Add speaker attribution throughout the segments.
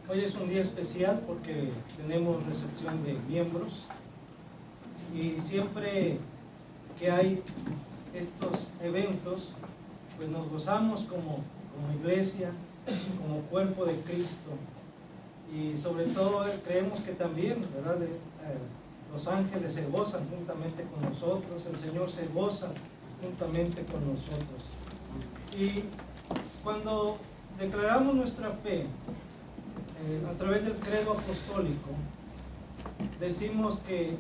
Speaker 1: Hoy es un día especial porque tenemos recepción de miembros y siempre que hay estos eventos, pues nos gozamos como iglesia, como cuerpo de Cristo, y sobre todo creemos que también, ¿verdad? Los ángeles se gozan juntamente con nosotros, el Señor se goza juntamente con nosotros. Y cuando declaramos nuestra fe a través del credo apostólico, decimos que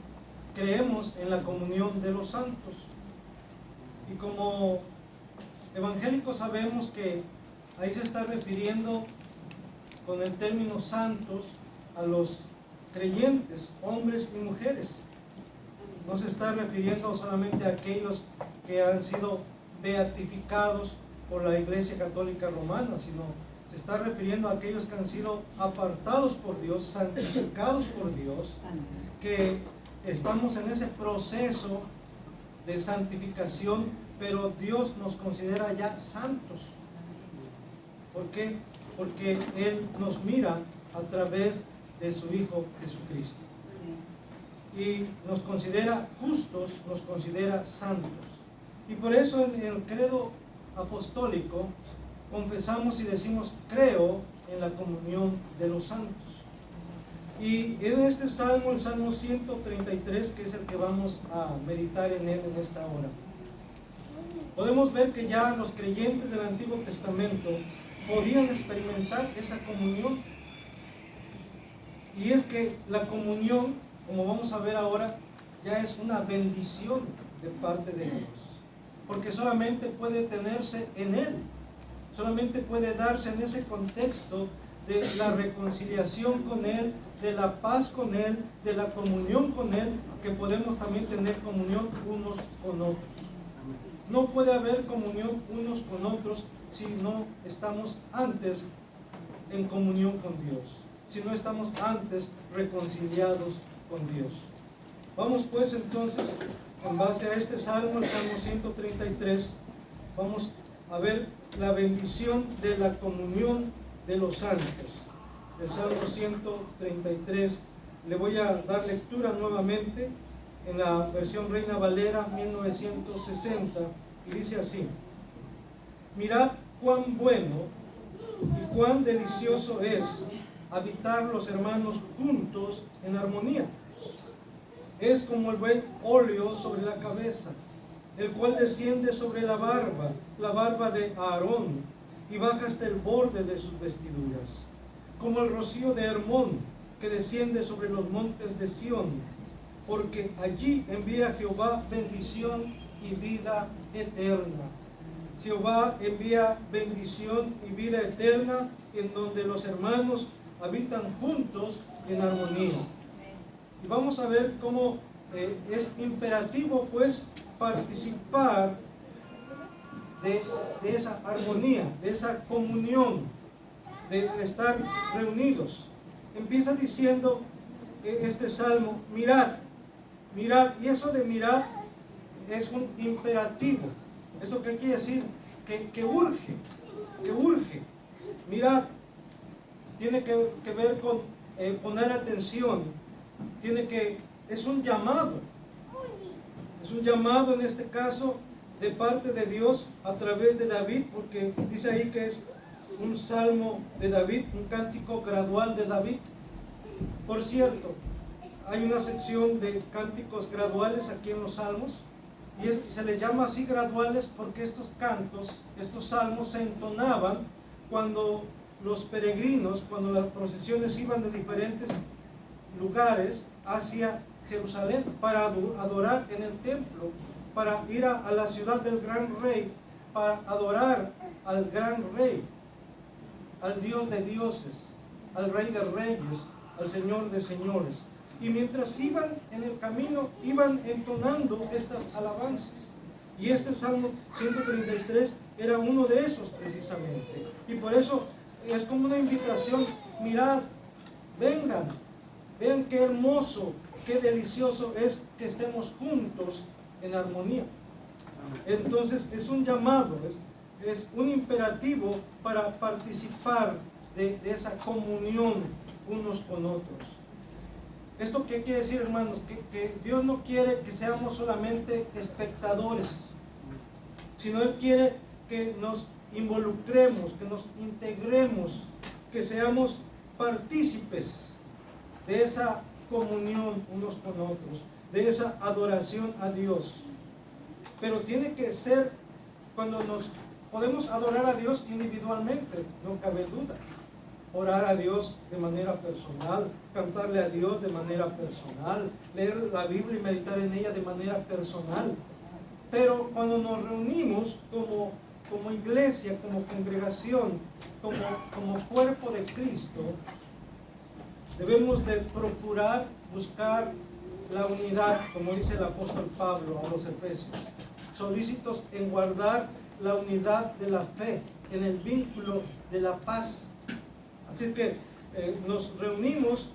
Speaker 1: creemos en la comunión de los santos. Y como evangélicos sabemos que ahí se está refiriendo con el término santos a los creyentes, hombres y mujeres. No se está refiriendo solamente a aquellos que han sido beatificados por la Iglesia Católica Romana, sino se está refiriendo a aquellos que han sido apartados por Dios, santificados por Dios, que estamos en ese proceso de santificación, pero Dios nos considera ya santos. ¿Por qué? Porque Él nos mira a través de su Hijo Jesucristo. Y nos considera justos, nos considera santos. Y por eso en el credo apostólico confesamos y decimos: creo en la comunión de los santos. Y en este salmo, el Salmo 133, que es el que vamos a meditar en él en esta hora, podemos ver que ya los creyentes del Antiguo Testamento podían experimentar esa comunión. Y es que la comunión, como vamos a ver ahora, ya es una bendición de parte de Dios, porque solamente puede tenerse en Él, solamente puede darse en ese contexto de la reconciliación con Él, de la paz con Él, de la comunión con Él, que podemos también tener comunión unos con otros. No puede haber comunión unos con otros si no estamos antes en comunión con Dios, si no estamos antes reconciliados con Dios. Vamos pues entonces, en base a este salmo, el Salmo 133, vamos a ver la bendición de la comunión de los santos. El Salmo 133, le voy a dar lectura nuevamente en la versión Reina Valera 1960, y dice así: mirad cuán bueno y cuán delicioso es habitar los hermanos juntos en armonía. Es como el buen óleo sobre la cabeza, el cual desciende sobre la barba de Aarón, y baja hasta el borde de sus vestiduras, como el rocío de Hermón, que desciende sobre los montes de Sión, porque allí envía Jehová bendición y vida eterna. Jehová envía bendición y vida eterna, en donde los hermanos habitan juntos en armonía. Y vamos a ver cómo es imperativo pues participar de esa armonía, de esa comunión, de estar reunidos. Empieza diciendo este salmo: mirad, mirad. Y eso de mirar es un imperativo. ¿Esto qué quiere decir? Que urge, que urge. Mirad tiene que ver con poner atención, es un llamado. Es un llamado en este caso de parte de Dios a través de David, porque dice ahí que es un salmo de David, un cántico gradual de David. Por cierto, hay una sección de cánticos graduales aquí en los salmos, y se les llama así graduales porque estos cantos, estos salmos se entonaban cuando los peregrinos, cuando las procesiones iban de diferentes lugares hacia Jerusalén para adorar en el templo, para ir a la ciudad del gran rey, para adorar al gran rey, al Dios de dioses, al Rey de reyes, al Señor de señores. Y mientras iban en el camino, iban entonando estas alabanzas. Y este Salmo 133 era uno de esos precisamente. Y por eso es como una invitación: mirad, vengan, vean qué hermoso, qué delicioso es que estemos juntos en armonía. Entonces es un llamado, es un imperativo para participar de esa comunión unos con otros. ¿Esto qué quiere decir, hermanos? Que Dios no quiere que seamos solamente espectadores, sino Él quiere que nos involucremos, que nos integremos, que seamos partícipes de esa comunión unos con otros, de esa adoración a Dios. Pero tiene que ser cuando nos podemos adorar a Dios individualmente, no cabe duda. Orar a Dios de manera personal, cantarle a Dios de manera personal, leer la Biblia y meditar en ella de manera personal. Pero cuando nos reunimos como iglesia, como congregación, como cuerpo de Cristo, debemos de procurar buscar la unidad, como dice el apóstol Pablo a los Efesios, solícitos en guardar la unidad de la fe, en el vínculo de la paz. Así que nos reunimos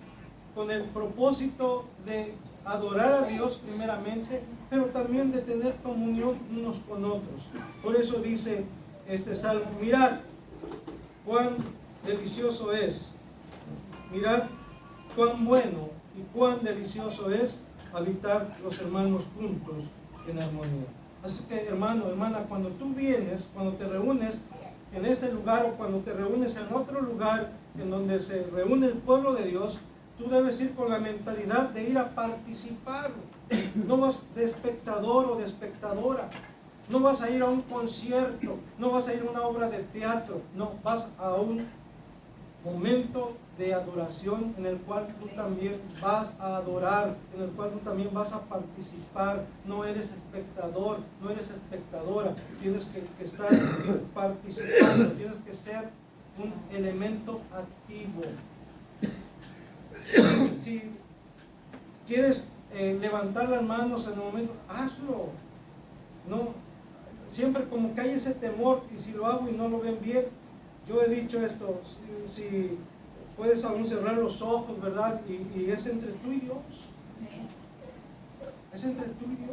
Speaker 1: con el propósito de adorar a Dios primeramente, pero también de tener comunión unos con otros. Por eso dice este salmo: mirad cuán delicioso es, mirad cuán bueno y cuán delicioso es habitar los hermanos juntos en armonía. Así que, hermano, hermana, cuando tú vienes, cuando te reúnes en este lugar o cuando te reúnes en otro lugar en donde se reúne el pueblo de Dios, tú debes ir con la mentalidad de ir a participar. No vas de espectador o de espectadora. No vas a ir a un concierto, no vas a ir a una obra de teatro, no, vas a un momento de adoración en el cual tú también vas a adorar, en el cual tú también vas a participar. No eres espectador, no eres espectadora, tienes que estar participando, tienes que ser un elemento activo. Si quieres levantar las manos en el momento, hazlo. No, siempre como que hay ese temor, y si lo hago y no lo ven bien. Yo he dicho esto, si puedes aún cerrar los ojos, ¿verdad? Y es entre tú y Dios. Es entre tú y Dios.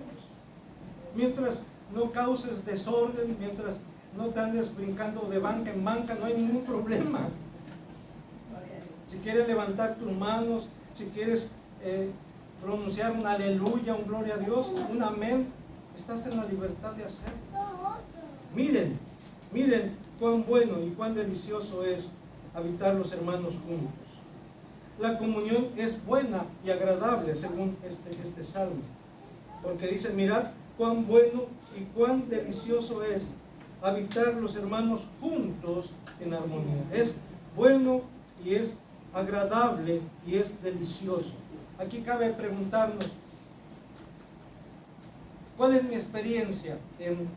Speaker 1: Mientras no causes desorden, mientras no te andes brincando de banca en banca, no hay ningún problema. Si quieres levantar tus manos, si quieres pronunciar un aleluya, un gloria a Dios, un amén, estás en la libertad de hacerlo. Miren cuán bueno y cuán delicioso es habitar los hermanos juntos. La comunión es buena y agradable, según este salmo, porque dice: mirad cuán bueno y cuán delicioso es habitar los hermanos juntos en armonía. Es bueno y es agradable y es delicioso. Aquí cabe preguntarnos: ¿cuál es mi experiencia en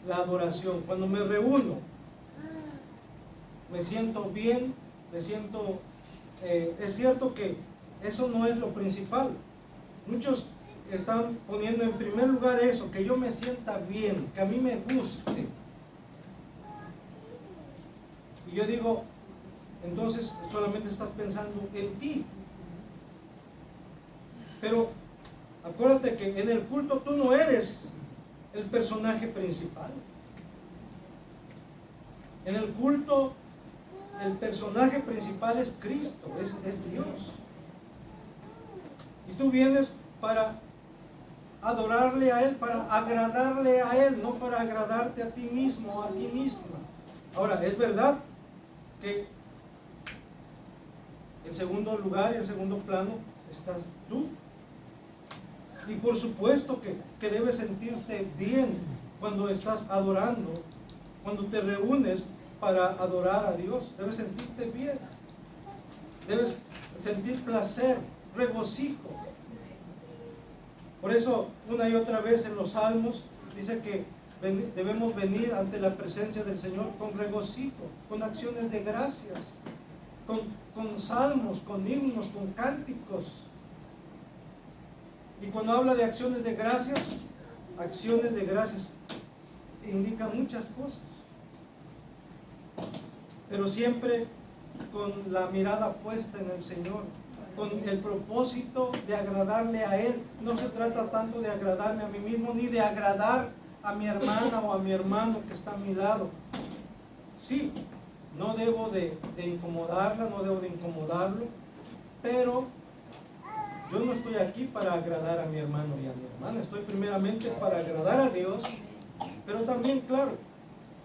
Speaker 1: la adoración? Cuando me reúno, me siento bien, es cierto que eso no es lo principal. Muchos están poniendo en primer lugar eso, que yo me sienta bien, que a mí me guste. Y yo digo, entonces solamente estás pensando en ti. Pero acuérdate que en el culto tú no eres el personaje principal. En el culto el personaje principal es Cristo, es Dios. Y tú vienes para adorarle a Él, para agradarle a Él, no para agradarte a ti mismo o a ti misma. Ahora, es verdad que en segundo lugar, en segundo plano, estás tú. Y por supuesto que debes sentirte bien cuando estás adorando, cuando te reúnes para adorar a Dios. Debes sentirte bien, debes sentir placer, regocijo. Por eso una y otra vez en los salmos dice que debemos venir ante la presencia del Señor con regocijo, con acciones de gracias, con salmos, con himnos, con cánticos. Y cuando habla de acciones de gracias indican muchas cosas, pero siempre con la mirada puesta en el Señor, con el propósito de agradarle a Él. No se trata tanto de agradarme a mí mismo, ni de agradar a mi hermana o a mi hermano que está a mi lado. Sí, no debo de incomodarla, no debo de incomodarlo, pero yo no estoy aquí para agradar a mi hermano y a mi hermana, estoy primeramente para agradar a Dios, pero también, claro,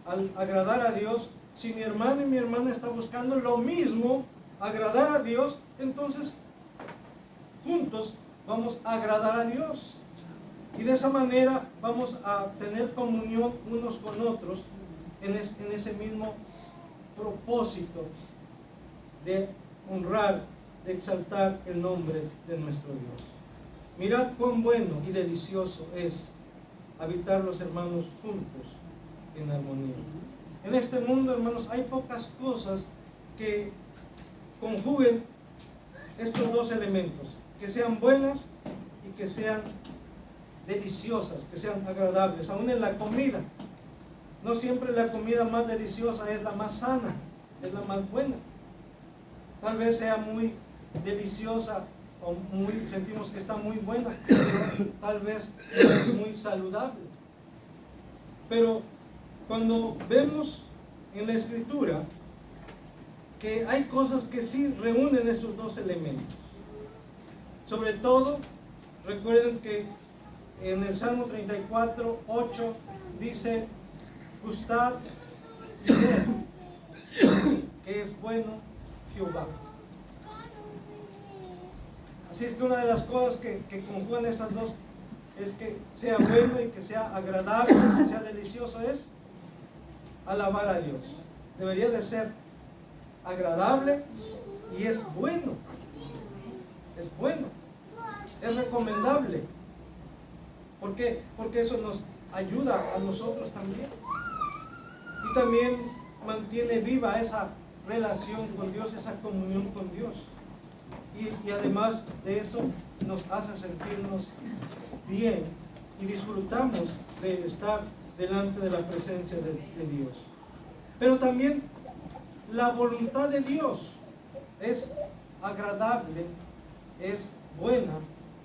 Speaker 1: al agradar a Dios, si mi hermano y mi hermana están buscando lo mismo, agradar a Dios, entonces juntos vamos a agradar a Dios. Y de esa manera vamos a tener comunión unos con otros en ese mismo propósito de honrar, de exaltar el nombre de nuestro Dios. Mirad cuán bueno y delicioso es habitar los hermanos juntos en armonía. En este mundo, hermanos, hay pocas cosas que conjuguen estos dos elementos, que sean buenas y que sean deliciosas, que sean agradables. Aún en la comida, no siempre la comida más deliciosa es la más sana, es la más buena. Tal vez sea muy deliciosa o sentimos que está muy buena, pero tal vez no es muy saludable. Pero cuando vemos en la Escritura que hay cosas que sí reúnen esos dos elementos, sobre todo, recuerden que en el Salmo 34, 8 dice: gustad y ved que es bueno Jehová. Así es que una de las cosas que conjugan estas dos es que sea bueno y que sea agradable, que sea delicioso, es alabar a Dios. Debería de ser agradable y es bueno. Es bueno. Es recomendable. ¿Por qué? Porque eso nos ayuda a nosotros también. Y también mantiene viva esa relación con Dios, esa comunión con Dios. Y además de eso nos hace sentirnos bien y disfrutamos de estar delante de la presencia de Dios. Pero también la voluntad de Dios es agradable, es buena,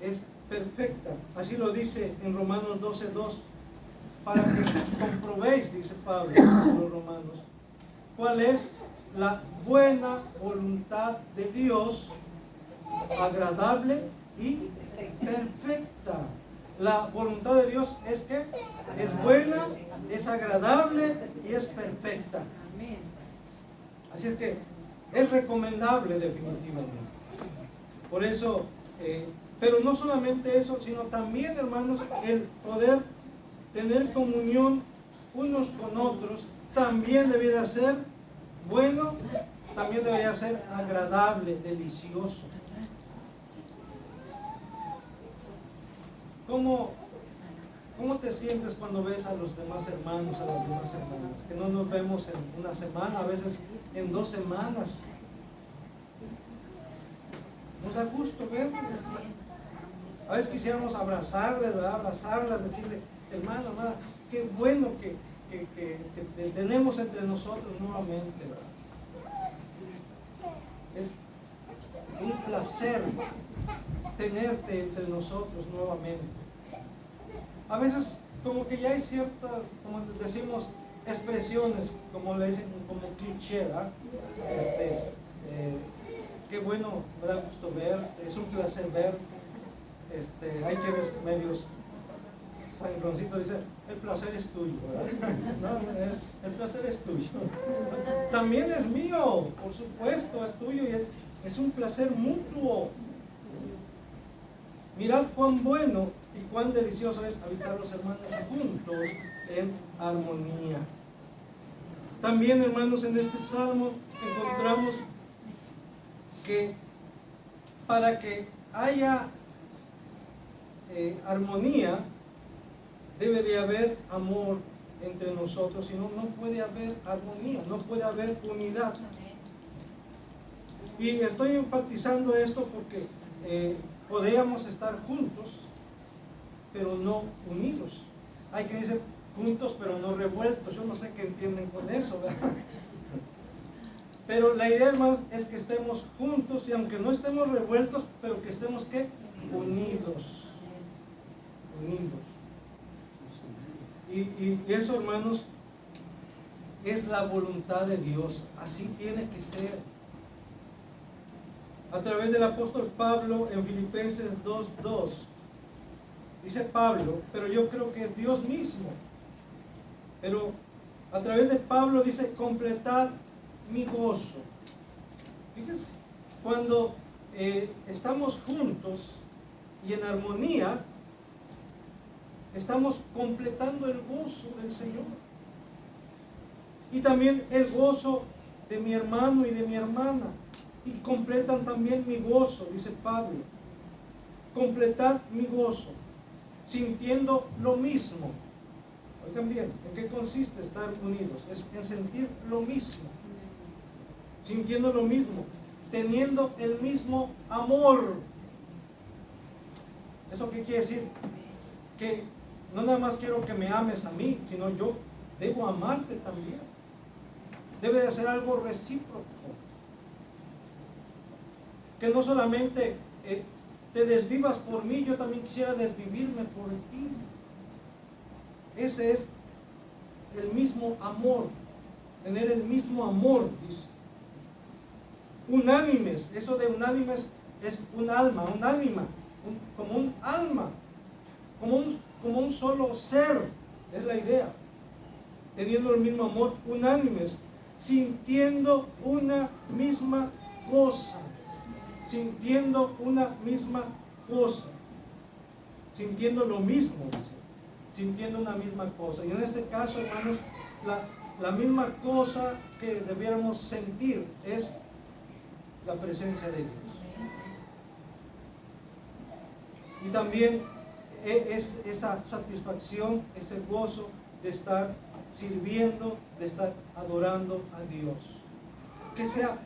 Speaker 1: es perfecta. Así lo dice en Romanos 12:2, para que comprobéis, dice Pablo a los romanos, cuál es la buena voluntad de Dios, agradable y perfecta. La voluntad de Dios es que es buena, es agradable y es perfecta. Así es que es recomendable definitivamente. Por eso, pero no solamente eso, sino también, hermanos, el poder tener comunión unos con otros también debería ser bueno, también debería ser agradable, delicioso. ¿Cómo te sientes cuando ves a los demás hermanos, a las demás hermanas? Que no nos vemos en una semana, a veces en 2 semanas. Nos da gusto verlos. A veces quisiéramos abrazarles, ¿verdad? Abrazarlas, decirle: hermano, hermana, qué bueno que tenemos entre nosotros nuevamente, ¿verdad? Es un placer tenerte entre nosotros nuevamente. A veces como que ya hay ciertas, como decimos, expresiones, como le dicen, como cliché, ¿verdad? Qué bueno, me da gusto verte, es un placer verte. Hay quienes medios sangroncitos dicen: el placer es tuyo, ¿verdad? No, el placer es tuyo. También es mío, por supuesto, es tuyo y es un placer mutuo. Mirad cuán bueno y cuán delicioso es habitar los hermanos juntos en armonía. También, hermanos, en este salmo encontramos que para que haya armonía debe de haber amor entre nosotros, si no, no puede haber armonía, no puede haber unidad. Y estoy enfatizando esto porque podríamos estar juntos, pero no unidos. Hay que decir juntos, pero no revueltos. Yo no sé qué entienden con eso, ¿verdad? Pero la idea, hermanos, es que estemos juntos y aunque no estemos revueltos, pero que estemos, ¿qué? Unidos. Unidos. Y eso, hermanos, es la voluntad de Dios. Así tiene que ser. A través del apóstol Pablo en Filipenses 2:2, dice Pablo, pero yo creo que es Dios mismo. Pero a través de Pablo dice, completad mi gozo. Fíjense, cuando estamos juntos y en armonía, estamos completando el gozo del Señor. Y también el gozo de mi hermano y de mi hermana. Y completan también mi gozo, dice Pablo. Completad mi gozo, sintiendo lo mismo. Oigan bien, ¿en qué consiste estar unidos? Es en sentir lo mismo, sintiendo lo mismo, teniendo el mismo amor. ¿Eso qué quiere decir? Que no nada más quiero que me ames a mí, sino yo debo amarte también. Debe de ser algo recíproco. Que no solamente te desvivas por mí, yo también quisiera desvivirme por ti. Ese es el mismo amor, tener el mismo amor, dice. Unánimes, eso de unánimes es un alma, un ánima, como un alma, como un solo ser, es la idea. Teniendo el mismo amor, unánimes, sintiendo una misma cosa, sintiendo una misma cosa, sintiendo lo mismo, dice. Sintiendo una misma cosa. Y en este caso, hermanos, la misma cosa que debiéramos sentir es la presencia de Dios. Y también es esa satisfacción, ese gozo de estar sirviendo, de estar adorando a Dios. Que sea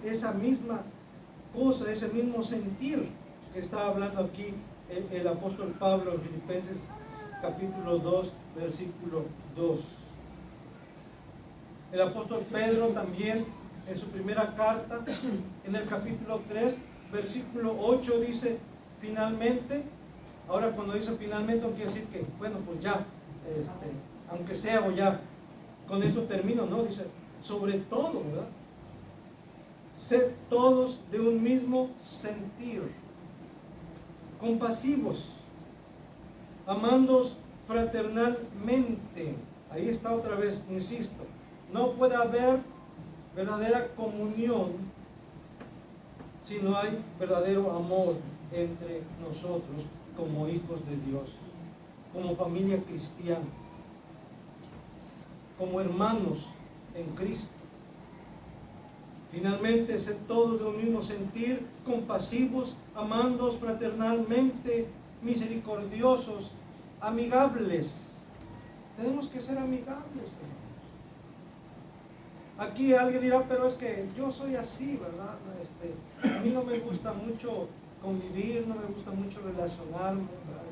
Speaker 1: esa misma cosa, ese mismo sentir que está hablando aquí el apóstol Pablo en Filipenses capítulo 2, versículo 2. El apóstol Pedro también en su primera carta, en el capítulo 3, versículo 8 dice, finalmente, ahora cuando dice finalmente no quiere decir que, bueno, pues ya, aunque sea o ya, con eso termino, no, dice, sobre todo, ¿verdad? Ser todos de un mismo sentir, compasivos, amándoos fraternalmente. Ahí está otra vez, insisto, no puede haber verdadera comunión si no hay verdadero amor entre nosotros como hijos de Dios, como familia cristiana, como hermanos en Cristo. Finalmente, ser todos de un mismo sentir, compasivos, amándoos fraternalmente, misericordiosos, amigables. Tenemos que ser amigables, hermanos. Aquí alguien dirá, pero es que yo soy así, ¿verdad? A mí no me gusta mucho convivir, no me gusta mucho relacionarme, ¿verdad?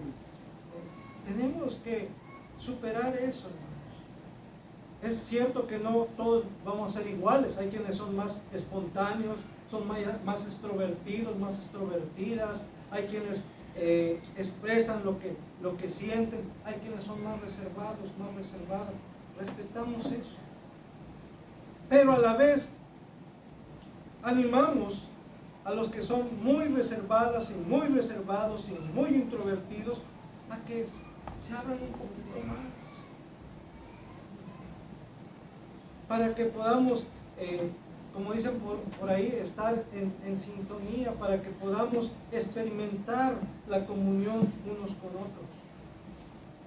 Speaker 1: Tenemos que superar eso, hermanos. Es cierto que no todos vamos a ser iguales. Hay quienes son más espontáneos, son más extrovertidos, más extrovertidas. Hay quienes expresan lo que sienten. Hay quienes son más reservados, más reservadas. Respetamos eso. Pero a la vez animamos a los que son muy reservadas y muy reservados y muy introvertidos a que se abran un poquito más. Para que podamos, como dicen por ahí, estar en sintonía, para que podamos experimentar la comunión unos con otros.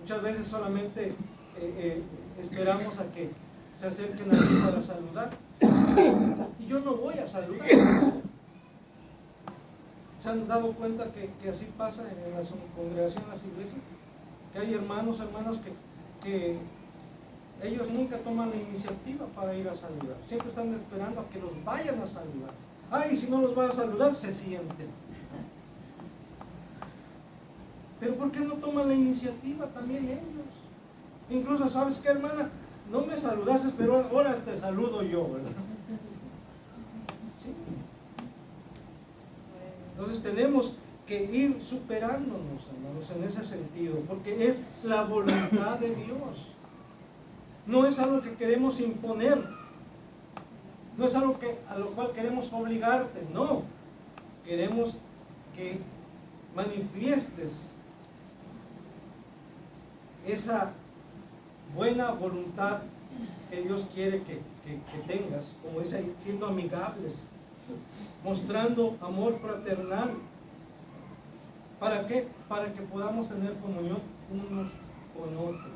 Speaker 1: Muchas veces solamente esperamos a que se acerquen a mí para saludar, y yo no voy a saludar. ¿Se han dado cuenta que así pasa en la congregación, en las iglesias? Que hay hermanos, hermanas que ellos nunca toman la iniciativa para ir a saludar. Siempre están esperando a que los vayan a saludar. Ay, si no los va a saludar, se sienten. Pero ¿por qué no toman la iniciativa también ellos? Incluso, ¿sabes qué, hermana? No me saludaste, pero ahora te saludo yo, ¿verdad? Sí. Entonces tenemos que ir superándonos, hermanos, en ese sentido, porque es la voluntad de Dios. no es algo que queremos imponer, no es algo a lo cual queremos obligarte, no. Queremos que manifiestes esa buena voluntad que Dios quiere que tengas, como dice ahí, siendo amigables, mostrando amor fraternal. ¿Para qué? Para que podamos tener comunión unos con otros,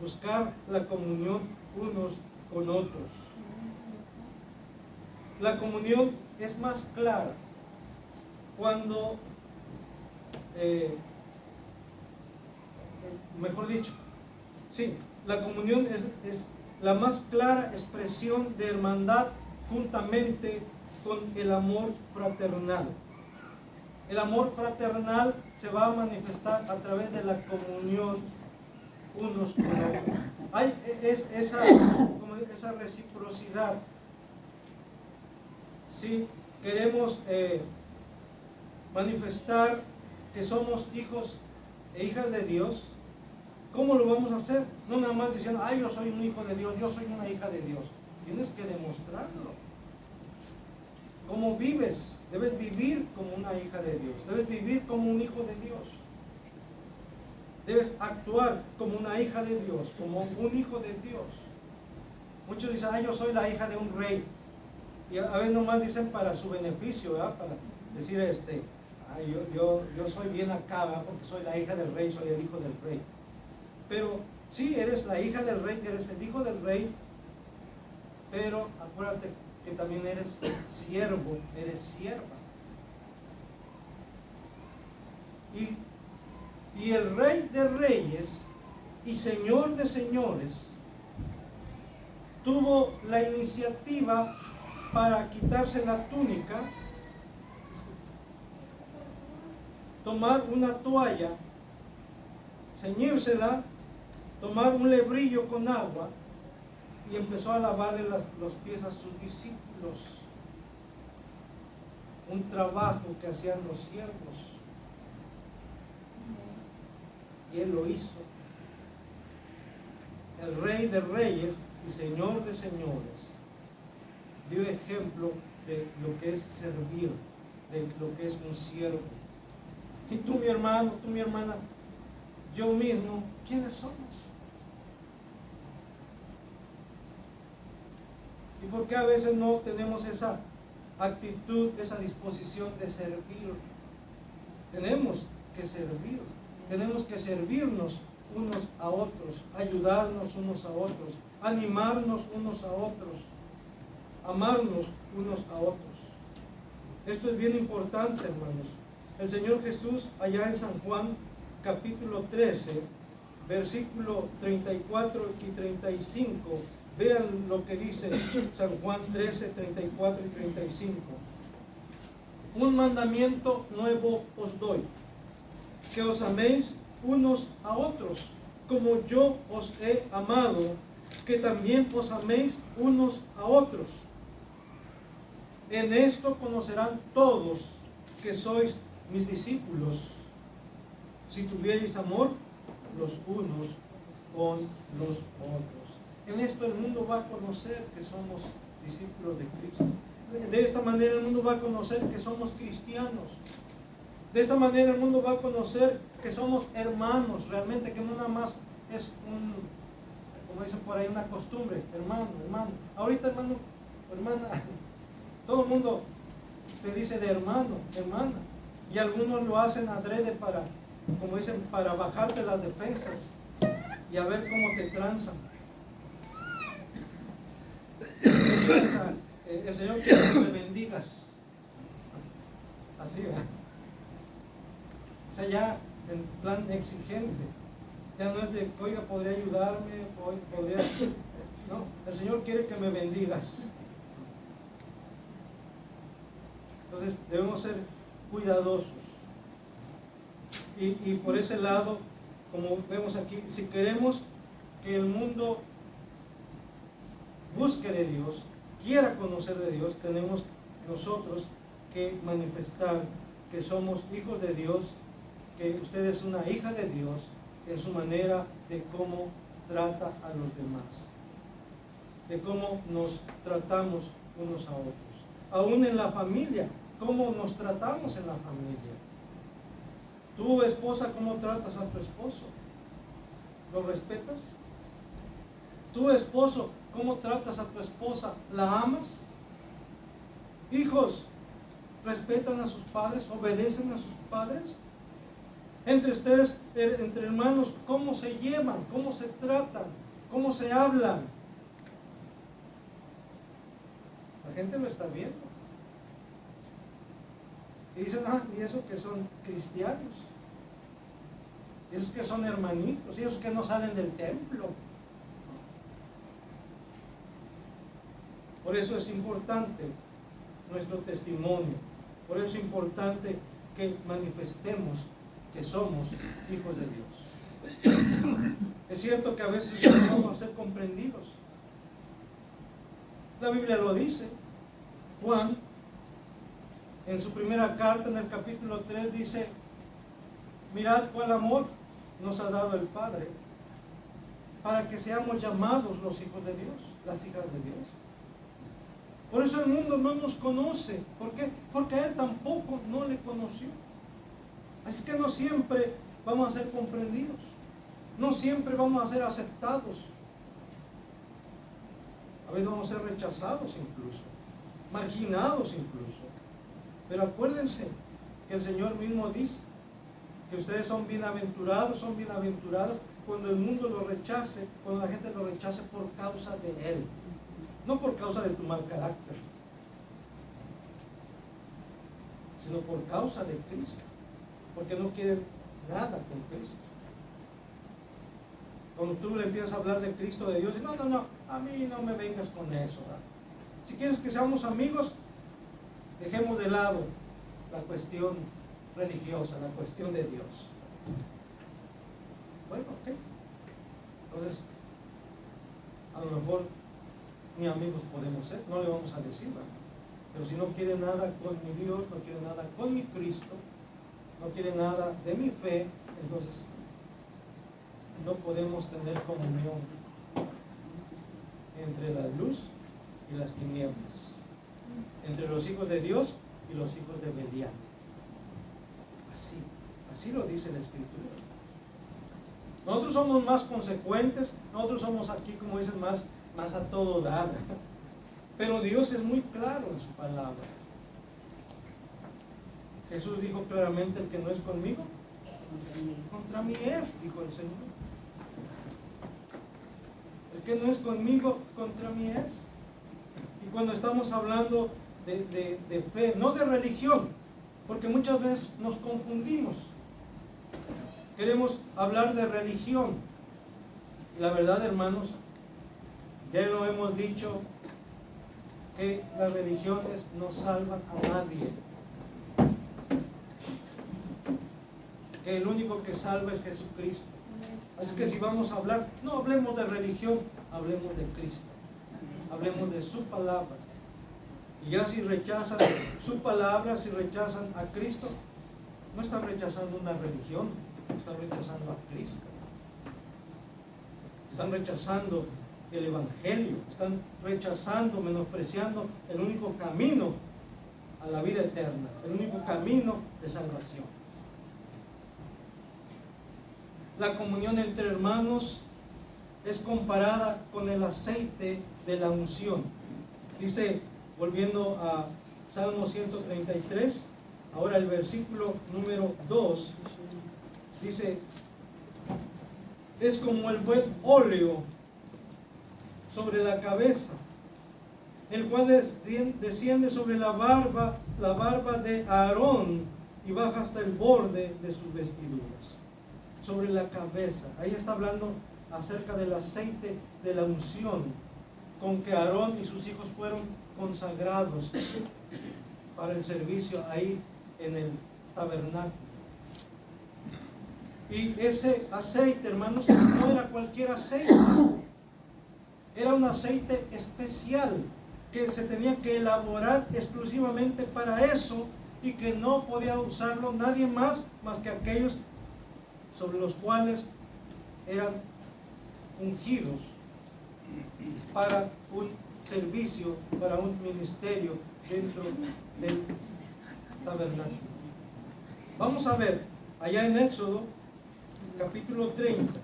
Speaker 1: buscar la comunión unos con otros. La comunión es más clara cuando, mejor dicho, sí, la comunión es la más clara expresión de hermandad juntamente con el amor fraternal. El amor fraternal se va a manifestar a través de la comunión unos con otros. Hay esa reciprocidad. Si queremos manifestar que somos hijos e hijas de Dios, ¿cómo lo vamos a hacer? No nada más diciendo, yo soy un hijo de Dios, yo soy una hija de Dios. Tienes que demostrarlo. ¿Cómo vives? Debes vivir como una hija de Dios. Debes vivir como un hijo de Dios. Debes actuar como una hija de Dios, como un hijo de Dios. Muchos dicen, yo soy la hija de un rey. Y a veces nomás dicen para su beneficio, ¿verdad? Para decir, yo soy bien acá, ¿verdad? Porque soy la hija del rey, soy el hijo del rey. Pero sí, eres la hija del rey, eres el hijo del rey, pero acuérdate que también eres siervo, eres sierva. Y el Rey de Reyes y Señor de Señores tuvo la iniciativa para quitarse la túnica, tomar una toalla, ceñírsela, tomar un lebrillo con agua y empezó a lavarle los pies a sus discípulos. Un trabajo que hacían los siervos. Y él lo hizo. El Rey de Reyes y Señor de Señores dio ejemplo de lo que es servir, de lo que es un siervo. Y tú, mi hermano, tú, mi hermana, yo mismo, ¿quiénes somos? ¿Y por qué a veces no tenemos esa actitud, esa disposición de servir? Tenemos que servir. Tenemos que servirnos unos a otros, ayudarnos unos a otros, animarnos unos a otros, amarnos unos a otros. Esto es bien importante, hermanos. El Señor Jesús, allá en San Juan, capítulo 13, versículo 34 y 35, vean lo que dice San Juan 13, 34 y 35. Un mandamiento nuevo os doy, que os améis unos a otros, como yo os he amado, que también os améis unos a otros. En esto conocerán todos que sois mis discípulos, si tuvierais amor los unos con los otros. En esto el mundo va a conocer que somos discípulos de Cristo. De esta manera el mundo va a conocer que somos cristianos. De esta manera el mundo va a conocer que somos hermanos, realmente, que no nada más es como dicen por ahí, una costumbre, hermano. Ahorita, hermano, hermana, todo el mundo te dice de hermano, hermana. Y algunos lo hacen adrede para, como dicen, para bajarte las defensas y a ver cómo te transan. El Señor quiere que me bendigas. Así, ¿verdad? O sea, ya en plan exigente. Ya no es de, oiga, podría ayudarme, podría... No, el Señor quiere que me bendigas. Entonces debemos ser cuidadosos. Y por ese lado, como vemos aquí, si queremos que el mundo busque de Dios, quiera conocer de Dios, tenemos nosotros que manifestar que somos hijos de Dios, que usted es una hija de Dios, en su manera de cómo trata a los demás, de cómo nos tratamos unos a otros. Aún en la familia, cómo nos tratamos en la familia. Tu esposa, ¿cómo tratas a tu esposo? ¿Lo respetas? Tu esposo, ¿cómo tratas a tu esposa? ¿La amas? Hijos, ¿respetan a sus padres? ¿Obedecen a sus padres? Entre ustedes, entre hermanos, ¿cómo se llevan? ¿Cómo se tratan? ¿Cómo se hablan? La gente lo está viendo. Y dicen, y esos que son cristianos, y esos que son hermanitos, y esos que no salen del templo. Por eso es importante nuestro testimonio. Por eso es importante que manifestemos que somos hijos de Dios. Es cierto que a veces no vamos a ser comprendidos. La Biblia lo dice. Juan, en su primera carta, en el capítulo 3, dice: mirad cuál amor nos ha dado el Padre, para que seamos llamados los hijos de Dios, las hijas de Dios. Por eso el mundo no nos conoce. ¿Por qué? Porque a Él tampoco no le conoció. Así que no siempre vamos a ser comprendidos. No siempre vamos a ser aceptados. A veces vamos a ser rechazados incluso, marginados incluso. Pero acuérdense que el Señor mismo dice que ustedes son bienaventurados, son bienaventuradas cuando el mundo lo rechace, cuando la gente lo rechace por causa de Él. No por causa de tu mal carácter, sino por causa de Cristo. Porque no quieren nada con Cristo. Cuando tú le empiezas a hablar de Cristo, de Dios, y no, a mí no me vengas con eso, ¿verdad? Si quieres que seamos amigos, dejemos de lado la cuestión religiosa, la cuestión de Dios. Bueno, ok. Entonces, a lo mejor ni amigos podemos ser, no le vamos a decir, ¿verdad? Pero si no quiere nada con mi Dios, no quiere nada con mi Cristo, no quiere nada de mi fe, entonces no podemos tener comunión entre la luz y las tinieblas, entre los hijos de Dios y los hijos de Belial. Así lo dice la Escritura. Nosotros somos más consecuentes, nosotros somos aquí, como dicen, más a todo dar. Pero Dios es muy claro en su palabra. Jesús dijo claramente: el que no es conmigo, contra mí es, dijo el Señor. El que no es conmigo, contra mí es. Y cuando estamos hablando de fe, no de religión, porque muchas veces nos confundimos. Queremos hablar de religión. Y la verdad, hermanos, ya lo hemos dicho, que las religiones no salvan a nadie. Que el único que salva es Jesucristo. Así que si vamos a hablar, no hablemos de religión, hablemos de Cristo. Hablemos de su palabra. Y ya si rechazan su palabra, si rechazan a Cristo, no están rechazando una religión, están rechazando a Cristo. Están rechazando el Evangelio, están rechazando, menospreciando el único camino a la vida eterna, el único camino de salvación. La comunión entre hermanos es comparada con el aceite de la unción. Dice, volviendo a Salmo 133, ahora el versículo número 2, dice: es como el buen óleo sobre la cabeza, el cual desciende sobre la barba de Aarón y baja hasta el borde de sus vestiduras. Sobre la cabeza, ahí está hablando acerca del aceite de la unción con que Aarón y sus hijos fueron consagrados para el servicio ahí en el tabernáculo. Y ese aceite, hermanos, no era cualquier aceite. Era un aceite especial que se tenía que elaborar exclusivamente para eso y que no podía usarlo nadie más que aquellos sobre los cuales eran ungidos para un servicio, para un ministerio dentro del tabernáculo. Vamos a ver allá en Éxodo capítulo 30.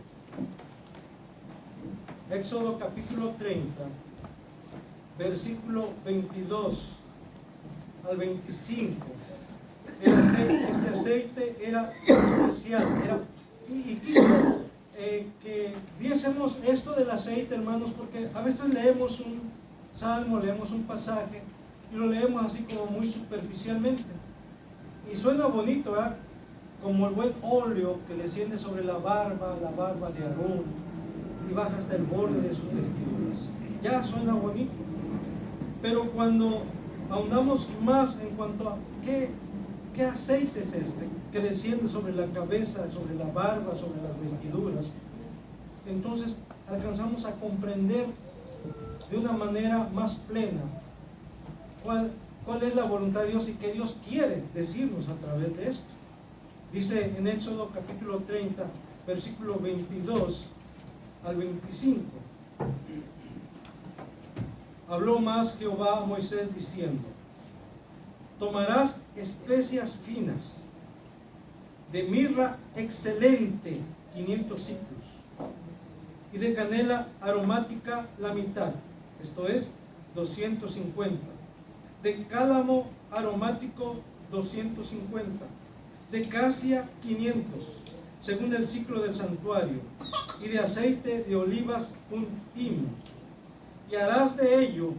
Speaker 1: Éxodo capítulo 30, versículo 22 al 25. Este aceite era especial. Y quise que viésemos esto del aceite, hermanos, porque a veces leemos un salmo, leemos un pasaje y lo leemos así como muy superficialmente. Y suena bonito, ¿verdad? Como el buen óleo que desciende sobre la barba de Aarón y baja hasta el borde de sus vestiduras. Ya suena bonito. Pero cuando ahondamos más en cuanto a qué aceite es este que desciende sobre la cabeza, sobre la barba, sobre las vestiduras, entonces alcanzamos a comprender de una manera más plena cuál es la voluntad de Dios y qué Dios quiere decirnos a través de esto. Dice en Éxodo capítulo 30, versículo 22 al 25. Habló más Jehová a Moisés diciendo: tomarás especias finas, de mirra excelente, 500 siclos, y de canela aromática la mitad, esto es 250, de cálamo aromático 250, de casia 500, según el ciclo del santuario, y de aceite de olivas un hin. Y harás de ello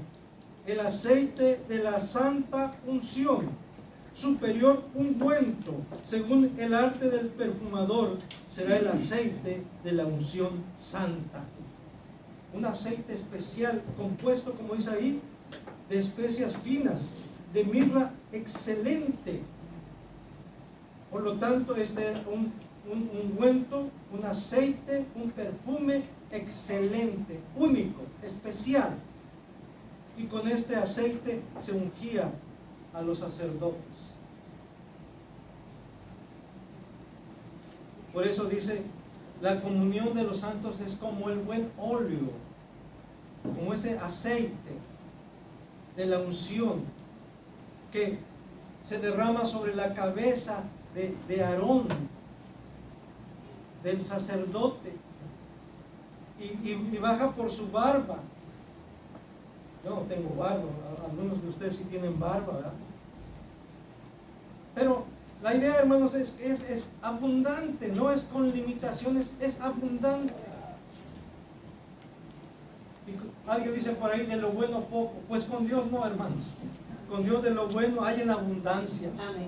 Speaker 1: el aceite de la santa unción, superior ungüento, según el arte del perfumador, será el aceite de la unción santa. Un aceite especial, compuesto, como dice ahí, de especias finas, de mirra excelente. Por lo tanto, este es un ungüento, un aceite, un perfume excelente, único, especial. Y con este aceite se ungía a los sacerdotes. Por eso dice, la comunión de los santos es como el buen óleo, como ese aceite de la unción que se derrama sobre la cabeza de Aarón, del sacerdote, y baja por su barba. Yo no tengo barba, algunos de ustedes sí tienen barba, ¿verdad? Pero la idea, hermanos, es abundante, no es con limitaciones, es abundante. Y alguien dice por ahí, de lo bueno poco. Pues con Dios no, hermanos. Con Dios de lo bueno hay en abundancia. Amén.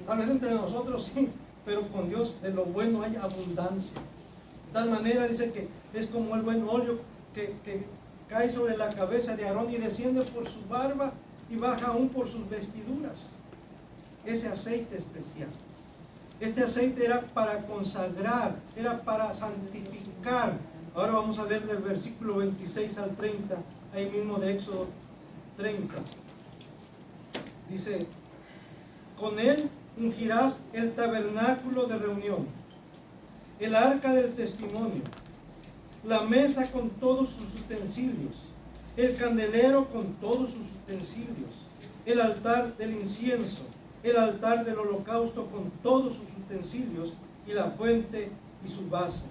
Speaker 1: Tal vez entre nosotros sí, pero con Dios de lo bueno hay abundancia. De tal manera dice que es como el buen óleo que cae sobre la cabeza de Aarón y desciende por su barba y baja aún por sus vestiduras. Ese aceite especial. Este aceite era para consagrar, era para santificar. Ahora vamos a leer del versículo 26 al 30, ahí mismo de Éxodo 30. Dice: con él ungirás el tabernáculo de reunión, el arca del testimonio, la mesa con todos sus utensilios, el candelero con todos sus utensilios, el altar del incienso, el altar del holocausto con todos sus utensilios, y la fuente y su base.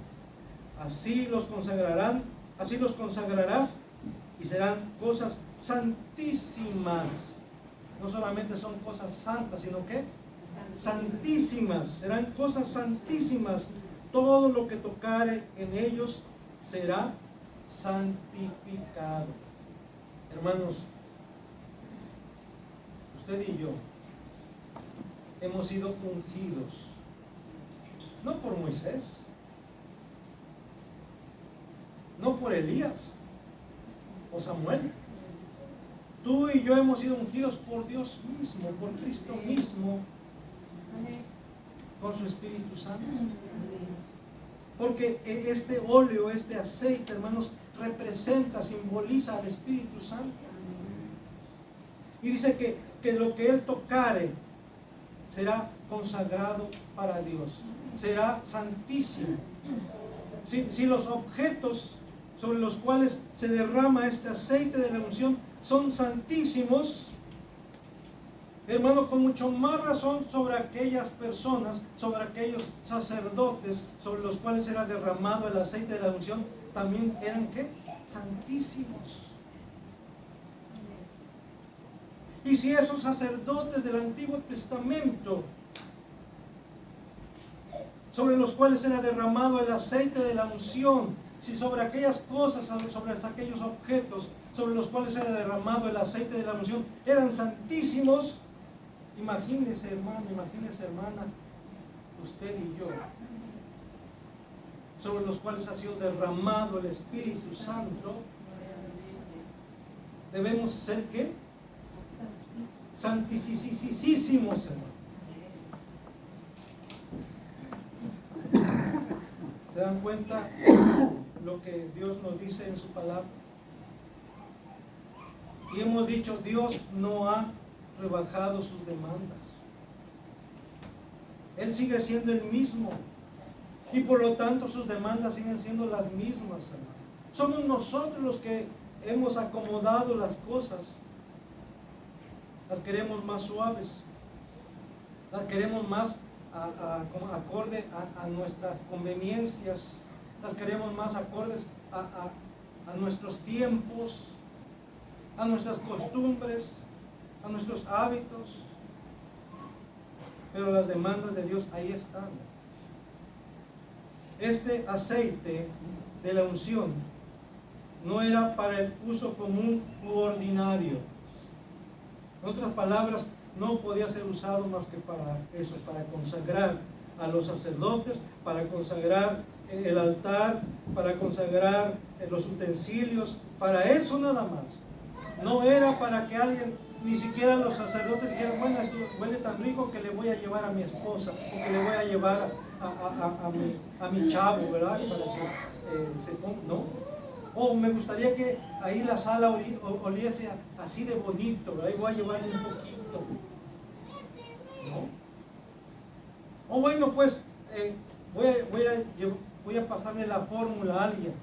Speaker 1: Así los consagrarás, y serán cosas santísimas. No solamente son cosas santas, sino que santísimas. Serán cosas santísimas. Todo lo que tocare en ellos será santificado. Hermanos, usted y yo hemos sido ungidos, no por Moisés, no por Elías o Samuel. Tú y yo hemos sido ungidos por Dios mismo, por Cristo mismo, con su Espíritu Santo. Porque este óleo, este aceite, hermanos, representa, simboliza al Espíritu Santo. Y dice que lo que Él tocare será consagrado para Dios, será santísimo, Si los objetos sobre los cuales se derrama este aceite de la unción son santísimos, hermano, con mucho más razón sobre aquellas personas, sobre aquellos sacerdotes sobre los cuales era derramado el aceite de la unción, también eran ¿qué? Santísimos. Y si esos sacerdotes del Antiguo Testamento, sobre los cuales era derramado el aceite de la unción, si sobre aquellas cosas, sobre aquellos objetos sobre los cuales era derramado el aceite de la unción, eran santísimos, imagínese, hermano, imagínese, hermana, usted y yo, sobre los cuales ha sido derramado el Espíritu Santo, debemos ser ¿qué? Santísimos, hermano. ¿Se dan cuenta lo que Dios nos dice en su palabra? Y hemos dicho, Dios no ha rebajado sus demandas. Él sigue siendo el mismo. Y por lo tanto sus demandas siguen siendo las mismas, hermano. Somos nosotros los que hemos acomodado las cosas. Las queremos más suaves. Las queremos más acorde a nuestras conveniencias. Las queremos más acordes a nuestros tiempos, a nuestras costumbres, a nuestros hábitos. Pero las demandas de Dios ahí están. Este aceite de la unción no era para el uso común u ordinario. En otras palabras, no podía ser usado más que para eso, para consagrar a los sacerdotes, para consagrar el altar, para consagrar los utensilios, para eso nada más. No era para que alguien, ni siquiera los sacerdotes dijeran, bueno, esto huele tan rico que le voy a llevar a mi esposa, o que le voy a llevar a mi chavo, ¿verdad? Para que se ponga, no. O me gustaría que ahí la sala oliese así de bonito, ¿verdad? Y voy a llevarle un poquito. ¿No? O bueno, pues voy a pasarle la fórmula a alguien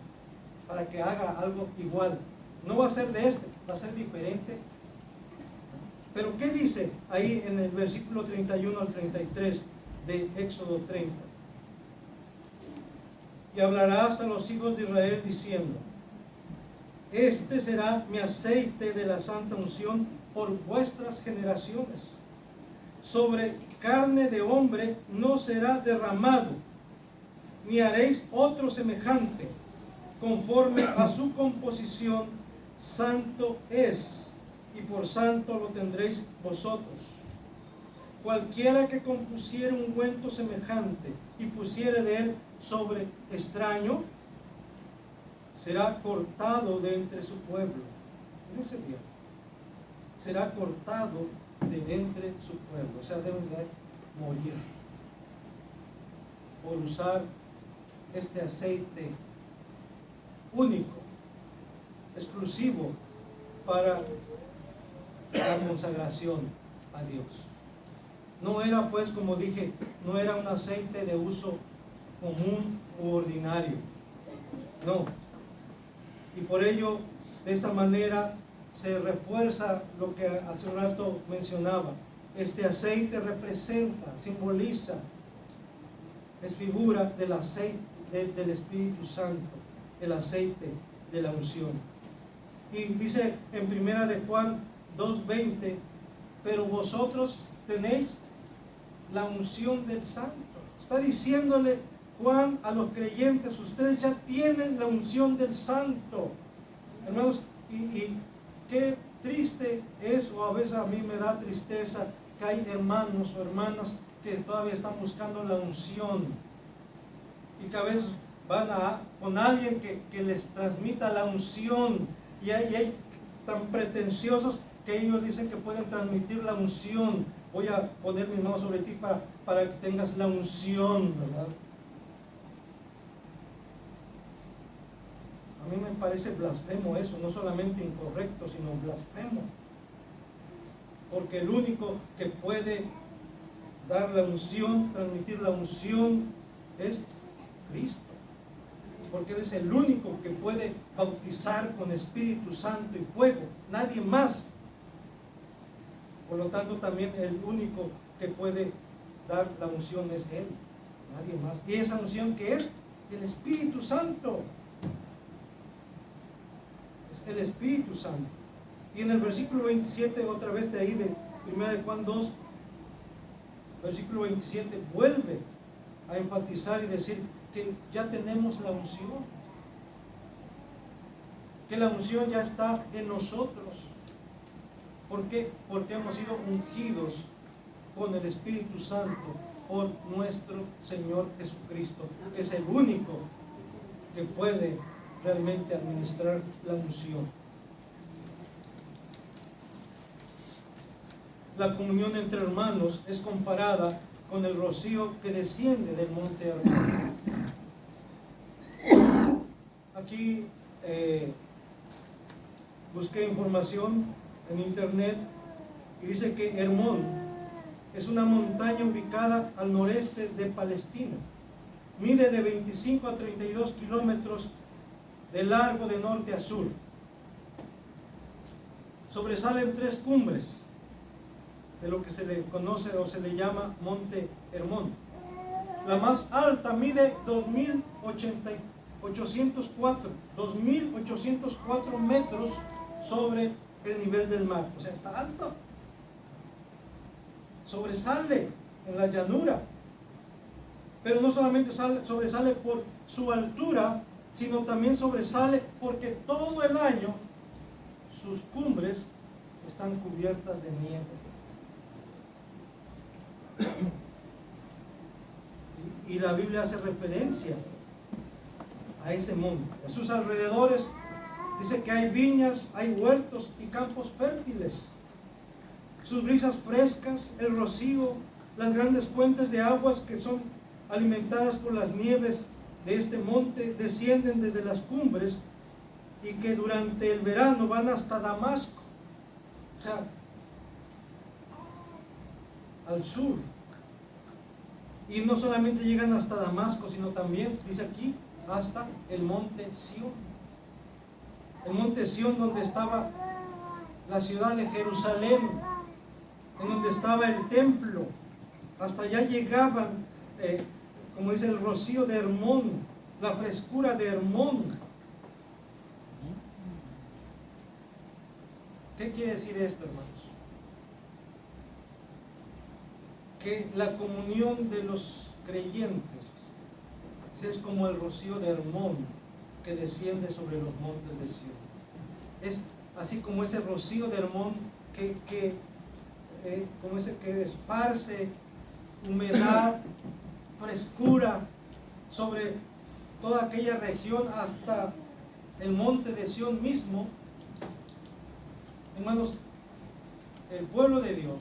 Speaker 1: para que haga algo igual. No va a ser de este, va a ser diferente. Pero ¿qué dice ahí en el versículo 31 al 33 de Éxodo 30? Y hablarás a los hijos de Israel diciendo: este será mi aceite de la santa unción por vuestras generaciones. Sobre carne de hombre no será derramado, ni haréis otro semejante. Conforme a su composición, santo es, y por santo lo tendréis vosotros. Cualquiera que compusiere un ungüento semejante y pusiere de él sobre extraño, será cortado de entre su pueblo. Fíjense bien. Será cortado de entre su pueblo. O sea, deben de morir por usar este aceite único, exclusivo para la consagración a Dios. No era, pues, como dije, no era un aceite de uso común u ordinario. No. Y por ello, de esta manera, se refuerza lo que hace un rato mencionaba. Este aceite representa, simboliza, es figura del aceite del Espíritu Santo, el aceite de la unción. Y dice en primera de Juan 2:20, pero vosotros tenéis la unción del Santo. Está diciéndole Juan a los creyentes, ustedes ya tienen la unción del Santo. Hermanos, y qué triste es, o a veces a mí me da tristeza, que hay hermanos o hermanas que todavía están buscando la unción y que a veces van con alguien que les transmita la unción, y hay tan pretenciosos que ellos dicen que pueden transmitir la unción. Voy a poner mi mano sobre ti para que tengas la unción, ¿verdad? A mí me parece blasfemo eso, no solamente incorrecto, sino blasfemo. Porque el único que puede dar la unción, transmitir la unción, es Cristo. porque Él es el único que puede bautizar con Espíritu Santo y fuego, nadie más. Por lo tanto, también el único que puede dar la unción es Él, nadie más. Y esa unción que es el Espíritu Santo, es el Espíritu Santo. Y en el versículo 27, otra vez de ahí de 1 de Juan 2, versículo 27, vuelve a enfatizar y decir que ya tenemos la unción, que la unción ya está en nosotros. ¿Por qué? Porque hemos sido ungidos con el Espíritu Santo por nuestro Señor Jesucristo, que es el único que puede realmente administrar la unción. La comunión entre hermanos es comparada con el rocío que desciende del monte Hermón. Aquí busqué información en internet y dice que Hermón es una montaña ubicada al noreste de Palestina. Mide de 25 a 32 kilómetros de largo de norte a sur. Sobresalen 3 cumbres de lo que se le conoce o se le llama Monte Hermón. La más alta mide 2.804 metros sobre el nivel del mar. O sea, está alto. Sobresale en la llanura. Pero no solamente sobresale por su altura, sino también sobresale porque todo el año sus cumbres están cubiertas de nieve. Y la Biblia hace referencia a ese monte. A sus alrededores dice que hay viñas, hay huertos y campos fértiles. Sus brisas frescas, el rocío, las grandes fuentes de aguas que son alimentadas por las nieves de este monte descienden desde las cumbres y que durante el verano van hasta Damasco, o sea, al sur. Y no solamente llegan hasta Damasco, sino también, dice aquí, hasta el monte Sión. El monte Sión, donde estaba la ciudad de Jerusalén, en donde estaba el templo. Hasta allá llegaban, como dice, el rocío de Hermón, la frescura de Hermón. ¿Qué quiere decir esto, hermanos? Que la comunión de los creyentes es como el rocío de Hermón que desciende sobre los montes de Sión. Es así como ese rocío de Hermón como ese que esparce humedad, frescura sobre toda aquella región hasta el monte de Sión mismo. Hermanos, el pueblo de Dios,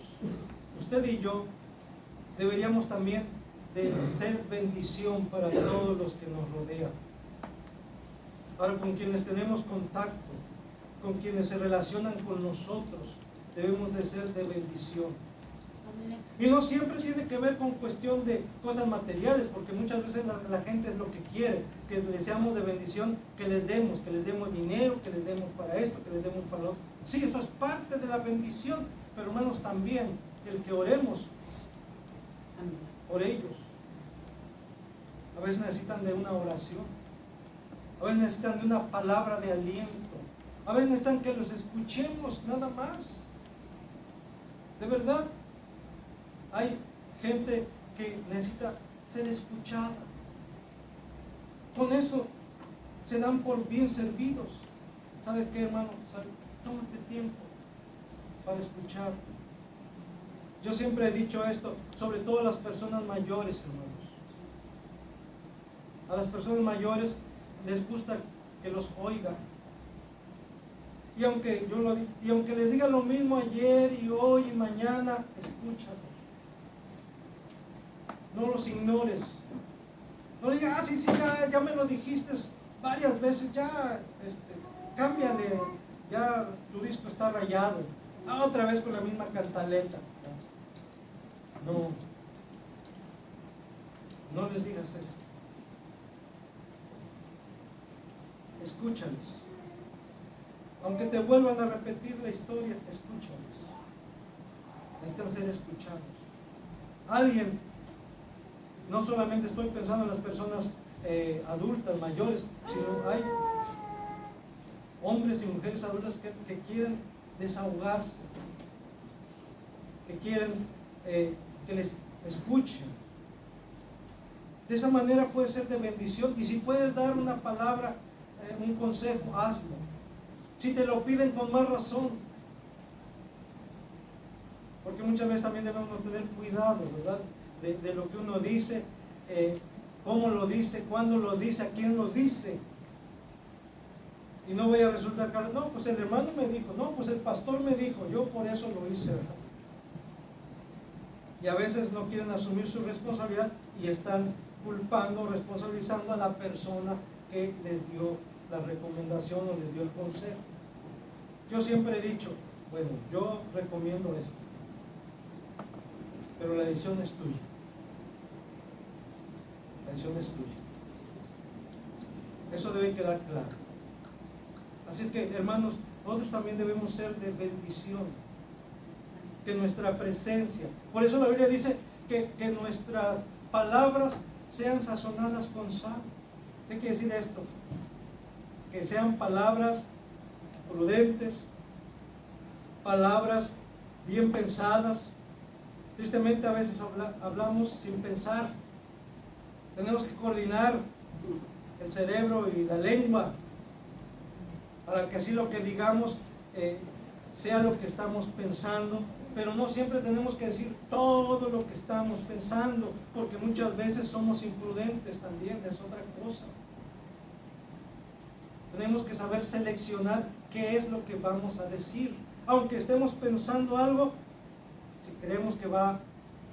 Speaker 1: usted y yo, deberíamos también de ser bendición para todos los que nos rodean. Ahora, con quienes tenemos contacto, con quienes se relacionan con nosotros, debemos de ser de bendición. Y no siempre tiene que ver con cuestión de cosas materiales, porque muchas veces la gente es lo que quiere, que les seamos de bendición, que les demos dinero, que les demos para esto, que les demos para lo otro. Sí, eso es parte de la bendición, pero hermanos, también el que oremos por ellos. A veces necesitan de una oración, a veces necesitan de una palabra de aliento, a veces necesitan que los escuchemos nada más. De verdad, hay gente que necesita ser escuchada. Con eso se dan por bien servidos. ¿Sabe qué, hermano? Tómate tiempo para escuchar. Yo siempre he dicho esto, sobre todo a las personas mayores, hermanos. A las personas mayores les gusta que los oigan. Y aunque les diga lo mismo ayer y hoy y mañana, escúchalos. No los ignores. No le digas, sí, ya me lo dijiste varias veces, ya, cámbiale, ya tu disco está rayado. Otra vez con la misma cantaleta. No les digas eso. escúchalos. Aunque te vuelvan a repetir la historia, escúchalos. Necesitan ser escuchados. Alguien, no solamente estoy pensando en las personas adultas, mayores, sino hay hombres y mujeres adultas que quieren desahogarse, que quieren que les escuchen. De esa manera puede ser de bendición, y si puedes dar una palabra, un consejo, hazlo. Si te lo piden, con más razón, porque muchas veces también debemos tener cuidado, ¿verdad? De lo que uno dice, cómo lo dice, cuándo lo dice, a quién lo dice. Y no voy a resultar claro, no, pues el hermano me dijo, no, pues el pastor me dijo, yo por eso lo hice, ¿verdad? Y a veces no quieren asumir su responsabilidad y están culpando, responsabilizando a la persona que les dio la recomendación o les dio el consejo. Yo siempre he dicho, bueno, yo recomiendo esto, pero la decisión es tuya. La decisión es tuya. Eso debe quedar claro. Así que, hermanos, nosotros también debemos ser de bendición, que nuestra presencia, por eso la Biblia dice que nuestras palabras sean sazonadas con sal. ¿Qué quiere decir esto? Que sean palabras prudentes, palabras bien pensadas. Tristemente a veces hablamos sin pensar. Tenemos que coordinar el cerebro y la lengua para que así lo que digamos sea lo que estamos pensando, pero no siempre tenemos que decir todo lo que estamos pensando, porque muchas veces somos imprudentes también, es otra cosa. Tenemos que saber seleccionar qué es lo que vamos a decir. Aunque estemos pensando algo, si creemos que va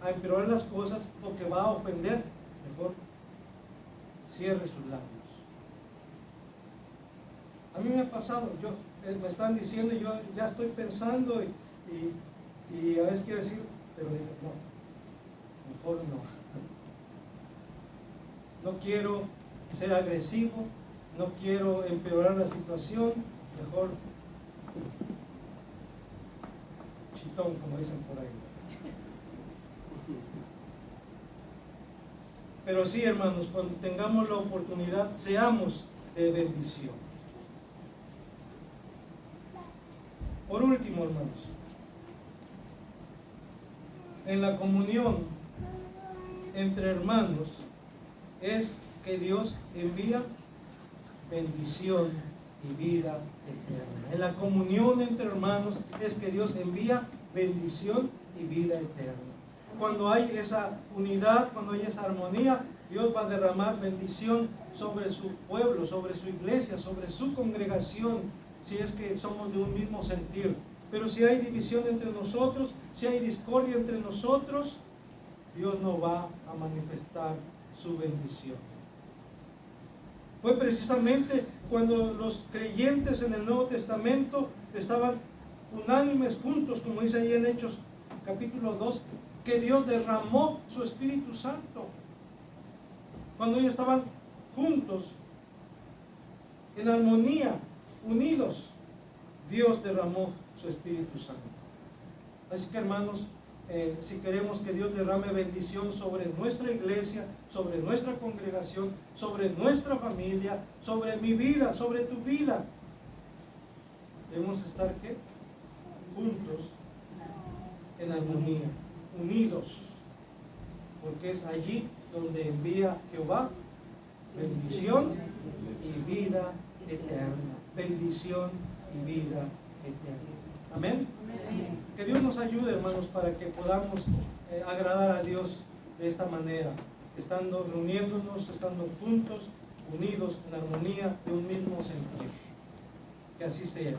Speaker 1: a empeorar las cosas o que va a ofender, mejor cierre sus labios. A mí me ha pasado, me están diciendo y yo ya estoy pensando y a veces quiero decir, pero digo, no, mejor no. No quiero ser agresivo, no quiero empeorar la situación, mejor chitón, como dicen por ahí. Pero sí, hermanos, cuando tengamos la oportunidad, seamos de bendición. Por último, hermanos, en la comunión entre hermanos es que Dios envía bendición y vida eterna. En la comunión entre hermanos es que Dios envía bendición y vida eterna. Cuando hay esa unidad, cuando hay esa armonía, Dios va a derramar bendición sobre su pueblo, sobre su iglesia, sobre su congregación, si es que somos de un mismo sentir. Pero si hay división entre nosotros, si hay discordia entre nosotros, Dios no va a manifestar su bendición. Fue precisamente cuando los creyentes en el Nuevo Testamento estaban unánimes juntos, como dice ahí en Hechos capítulo 2, que Dios derramó su Espíritu Santo. Cuando ellos estaban juntos, en armonía, unidos, Dios derramó su Espíritu Santo. Así que, hermanos, si queremos que Dios derrame bendición sobre nuestra iglesia, sobre nuestra congregación, sobre nuestra familia, sobre mi vida, sobre tu vida, debemos estar ¿qué? Juntos, en armonía, unidos, porque es allí donde envía Jehová bendición y vida eterna. Bendición y vida eterna. Amén. Que Dios nos ayude, hermanos, para que podamos agradar a Dios de esta manera, estando reuniéndonos, estando juntos, unidos en armonía de un mismo sentir. Que así sea.